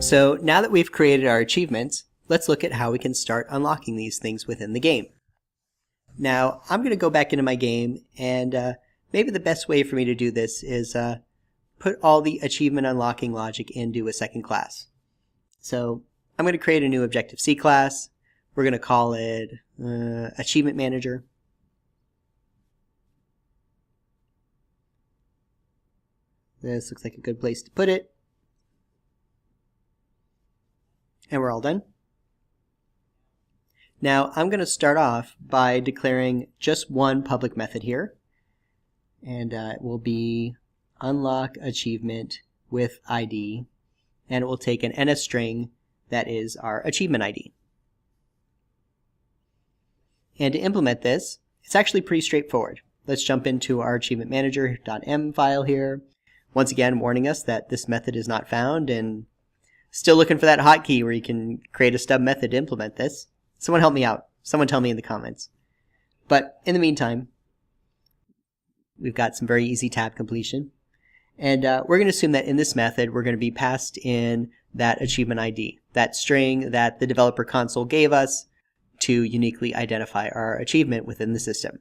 So now that we've created our achievements, let's look at how we can start unlocking these things within the game. Now, I'm going to go back into my game, and maybe the best way for me to do this is put all the achievement unlocking logic into a second class. So I'm going to create a new Objective-C class. We're going to call it Achievement Manager. This looks like a good place to put it. And we're all done. Now I'm going to start off by declaring just one public method here. And it will be unlock achievement with ID. And it will take an NS string that is our achievement ID. And to implement this, it's actually pretty straightforward. Let's jump into our achievement manager.m file here. Once again, warning us that this method is not found, and still looking for that hotkey where you can create a stub method to implement this. Someone help me out. Someone tell me in the comments. But in the meantime, we've got some very easy tab completion. And we're going to assume that in this method, we're going to be passed in that achievement ID, that string that the developer console gave us to uniquely identify our achievement within the system.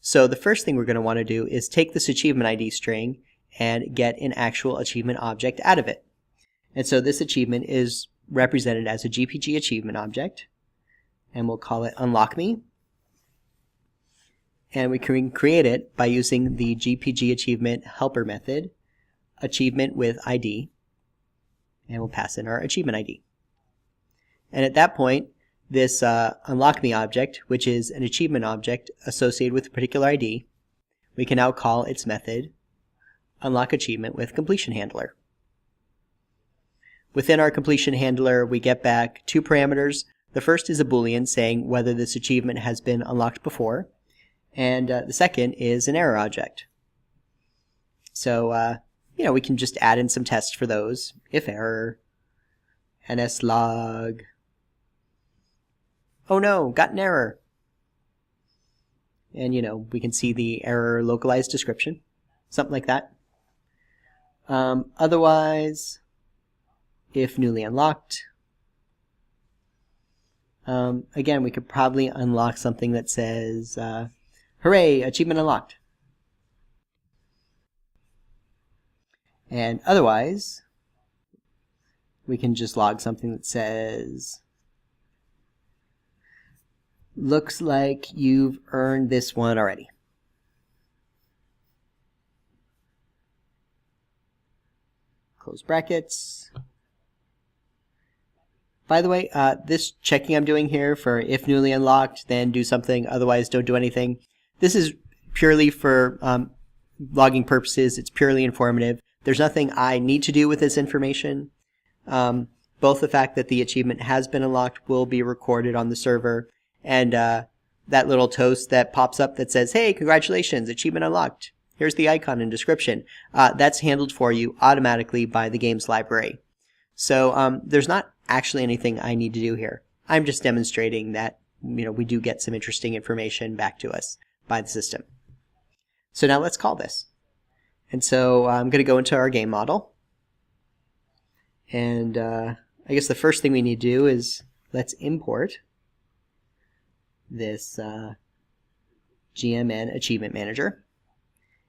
So the first thing we're going to want to do is take this achievement ID string and get an actual achievement object out of it. And so this achievement is represented as a GPG achievement object, and we'll call it unlock me. And we can create it by using the GPG achievement helper method, achievement with ID, and we'll pass in our achievement ID. And at that point, this unlock me object, which is an achievement object associated with a particular ID, we can now call its method unlock achievement with completion handler. Within our completion handler, we get back two parameters. The first is a Boolean saying whether this achievement has been unlocked before, and the second is an error object. So, we can just add in some tests for those. If error, nslog, oh no, got an error. And, we can see the error localized description, something like that. Otherwise, if newly unlocked, again, we could probably unlock something that says, hooray, achievement unlocked. And otherwise, we can just log something that says, looks like you've earned this one already. Close brackets. By the way, this checking I'm doing here for if newly unlocked, then do something, otherwise don't do anything. This is purely for logging purposes. It's purely informative. There's nothing I need to do with this information. Both the fact that the achievement has been unlocked will be recorded on the server, and that little toast that pops up that says, hey, congratulations, achievement unlocked. Here's the icon and description. That's handled for you automatically by the games library. So there's not actually anything I need to do here. I'm just demonstrating that we do get some interesting information back to us by the system. So now let's call this. And so I'm going to go into our game model. And I guess the first thing we need to do is let's import this GMN Achievement Manager.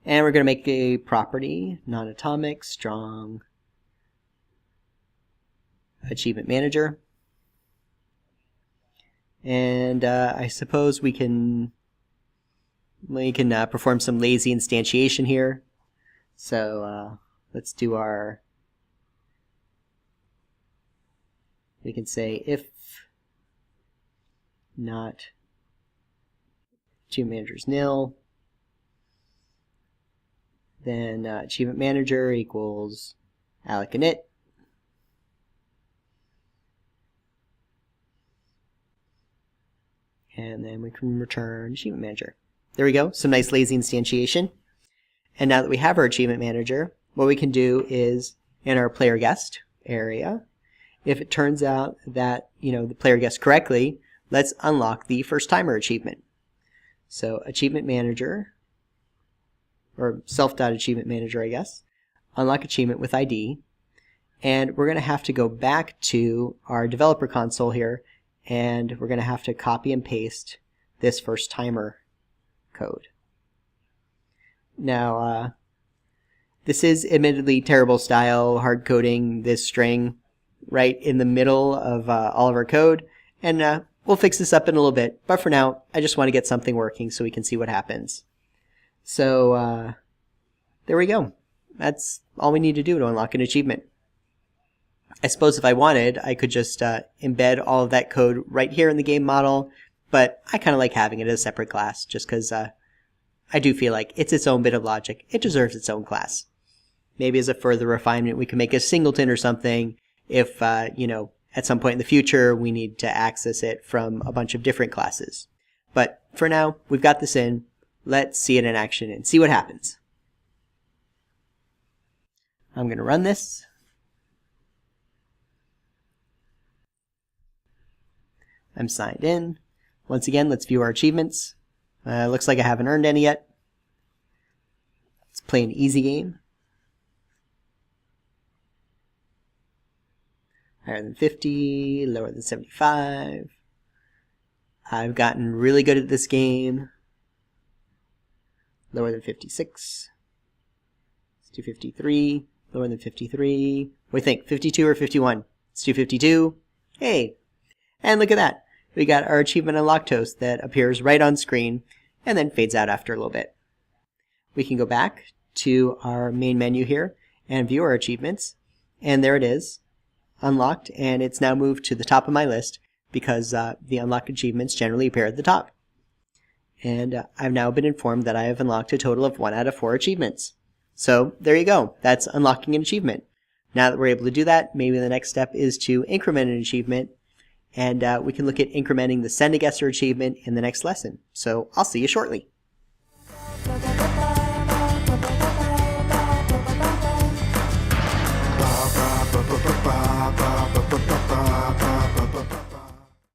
And we're going to make a property, non-atomic, strong achievement manager. And I suppose we can perform some lazy instantiation here. So let's do we can say if not achievement manager is nil, then achievement manager equals alloc init. And then we can return achievement manager. There we go, some nice lazy instantiation. And now that we have our achievement manager, what we can do is in our player guest area, if it turns out that the player guessed correctly, let's unlock the first timer achievement. So achievement manager, or self.achievement manager, I guess, unlock achievement with ID, And we're going to have to go back to our developer console here, and we're going to have to copy and paste this first timer code. Now, this is admittedly terrible style, hard coding this string right in the middle of all of our code, and we'll fix this up in a little bit. But for now, I just want to get something working so we can see what happens. So there we go. That's all we need to do to unlock an achievement. I suppose if I wanted, I could just embed all of that code right here in the game model, but I kind of like having it as a separate class just because I do feel like it's its own bit of logic. It deserves its own class. Maybe as a further refinement, we can make a singleton or something if, at some point in the future, we need to access it from a bunch of different classes. But for now, we've got this in. Let's see it in action and see what happens. I'm going to run this. I'm signed in. Once again, let's view our achievements. Looks like I haven't earned any yet. Let's play an easy game. Higher than 50, lower than 75. I've gotten really good at this game. Lower than 56. Let's do 53. Lower than 53. What do you think? 52 or 51? Let's do 52. Hey! And look at that. We got our achievement unlocked toast that appears right on screen and then fades out after a little bit. We can go back to our main menu here and view our achievements. And there it is, unlocked, and it's now moved to the top of my list because the unlocked achievements generally appear at the top. And I've now been informed that I have unlocked a total of 1 out of 4 achievements. So there you go. That's unlocking an achievement. Now that we're able to do that, maybe the next step is to increment an achievement, and we can look at incrementing the Send a Guesser achievement in the next lesson. So I'll see you shortly.